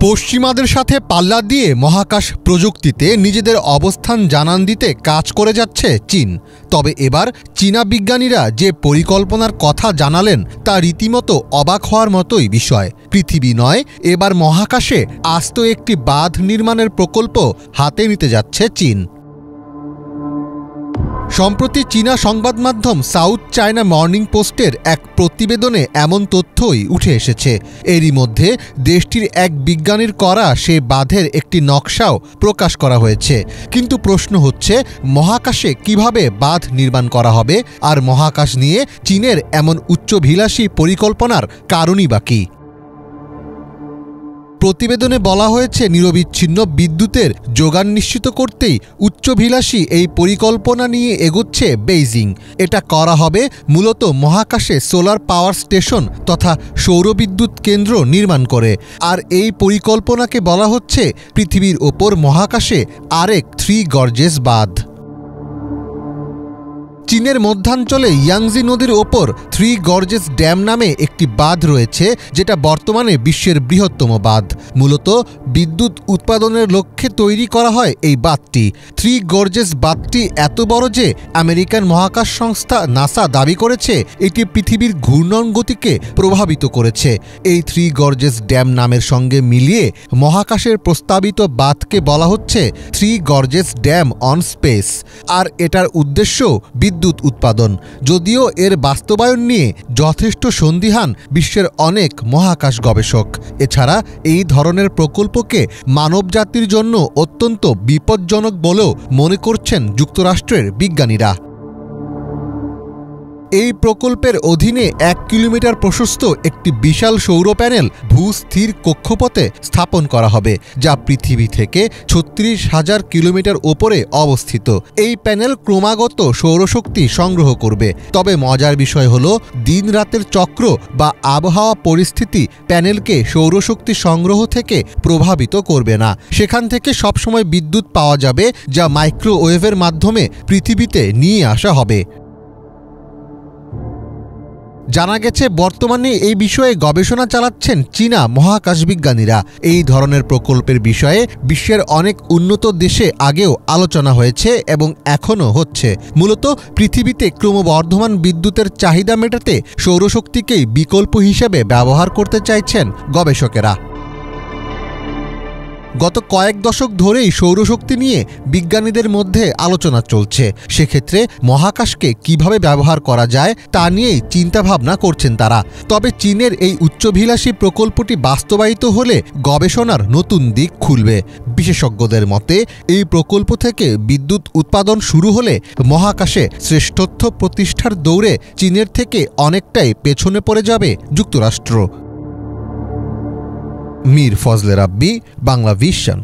পশ্চিমাদের সাথে পাল্লা দিয়ে মহাকাশ প্রযুক্তিতে নিজেদের অবস্থান জানান দিতে কাজ করে যাচ্ছে চীন। তবে এবার চীনা বিজ্ঞানীরা যে পরিকল্পনার কথা জানালেন তা রীতিমতো অবাক হওয়ার মতোই বিষয়। পৃথিবী নয়, এবার মহাকাশে আস্ত একটি বাঁধ নির্মাণের প্রকল্প হাতে নিতে যাচ্ছে চীন। সম্প্রতি চীনা সংবাদ মাধ্যম সাউথ চায়না মর্নিং পোস্টের এক প্রতিবেদনে এমন তথ্যই উঠে এসেছে। এরই মধ্যে দেশটির এক বিজ্ঞানীর করা সে বাঁধের একটি নকশাও প্রকাশ করা হয়েছে। কিন্তু প্রশ্ন হচ্ছে, মহাকাশে কিভাবে বাঁধ নির্মাণ করা হবে, আর মহাকাশ নিয়ে চীনের এমন উচ্চাভিলাষী পরিকল্পনার কারণই বা কী? প্রতিবেদনে বলা হয়েছে, নিরবিচ্ছিন্ন বিদ্যুতের যোগান নিশ্চিত করতেই উচ্চাভিলাষী এই পরিকল্পনা নিয়ে এগোচ্ছে বেইজিং। এটা করা হবে মূলত মহাকাশে সোলার পাওয়ার স্টেশন তথা সৌরবিদ্যুৎ কেন্দ্র নির্মাণ করে। আর এই পরিকল্পনাকে বলা হচ্ছে পৃথিবীর ওপর মহাকাশে আরেক 3 গর্জেস বাঁধ। চীনের মধ্যাঞ্চলে ইয়াংজি নদীর ওপর 3 গর্জেস ড্যাম নামে একটি বাঁধ রয়েছে, যেটা বর্তমানে বিশ্বের বৃহত্তম বাঁধ। মূলত বিদ্যুৎ উৎপাদনের লক্ষ্যে তৈরি করা হয় এই বাঁধটি। 3 গর্জেস বাঁধটি এত বড় যে আমেরিকান মহাকাশ সংস্থা নাসা দাবি করেছে এটি পৃথিবীর ঘূর্ণন গতিকে প্রভাবিত করেছে। এই 3 গর্জেস ড্যাম নামের সঙ্গে মিলিয়ে মহাকাশের প্রস্তাবিত বাঁধকে বলা হচ্ছে 3 গর্জেস ড্যাম অন স্পেস। আর এটার উদ্দেশ্য বিদ্যুৎ উৎপাদন। যদিও এর বাস্তবায়ন নিয়ে যথেষ্ট সন্দিহান বিশ্বের অনেক মহাকাশ গবেষক। এছাড়া এই ধরনের প্রকল্পকে মানবজাতির জন্য অত্যন্ত বিপজ্জনক বলেও মনে করছেন যুক্তরাষ্ট্রের বিজ্ঞানীরা। এই প্রকল্পের অধীনে 1 কিলোমিটার প্রশস্ত একটি বিশাল সৌর প্যানেল ভূস্থির কক্ষপথে স্থাপন করা হবে, যা পৃথিবী থেকে 36,000 কিলোমিটার ওপরে অবস্থিত। এই প্যানেল ক্রমাগত সৌরশক্তি সংগ্রহ করবে। তবে মজার বিষয় হলো, দিন রাতের চক্র বা আবহাওয়া পরিস্থিতি প্যানেলকে সৌরশক্তি সংগ্রহ থেকে প্রভাবিত করবে না। সেখান থেকে সবসময় বিদ্যুৎ পাওয়া যাবে, যা মাইক্রোওয়েভের মাধ্যমে পৃথিবীতে নিয়ে আসা হবে। জানা গেছে, বর্তমানে এই বিষয়ে গবেষণা চালাচ্ছেন চীনা মহাকাশ বিজ্ঞানীরা। এই ধরনের প্রকল্পের বিষয়ে বিশ্বের অনেক উন্নত দেশে আগেও আলোচনা হয়েছে এবং এখনও হচ্ছে। মূলত পৃথিবীতে ক্রমবর্ধমান বিদ্যুতের চাহিদা মেটাতে সৌরশক্তিকেই বিকল্প হিসেবে ব্যবহার করতে চাইছেন গবেষকেরা। গত কয়েক দশক ধরেই সৌরশক্তি নিয়ে বিজ্ঞানীদের মধ্যে আলোচনা চলছে। সেক্ষেত্রে মহাকাশকে কিভাবে ব্যবহার করা যায় তা নিয়েই চিন্তাভাবনা করছেন তারা। তবে চীনের এই উচ্চাভিলাষী প্রকল্পটি বাস্তবায়িত হলে গবেষণার নতুন দিক খুলবে। বিশেষজ্ঞদের মতে, এই প্রকল্প থেকে বিদ্যুৎ উৎপাদন শুরু হলে মহাকাশে শ্রেষ্ঠত্ব প্রতিষ্ঠার দৌড়ে চীনের থেকে অনেকটাই পেছনে পড়ে যাবে যুক্তরাষ্ট্র। মীর ফজলে রাব্বি, বাংলা ভিশন।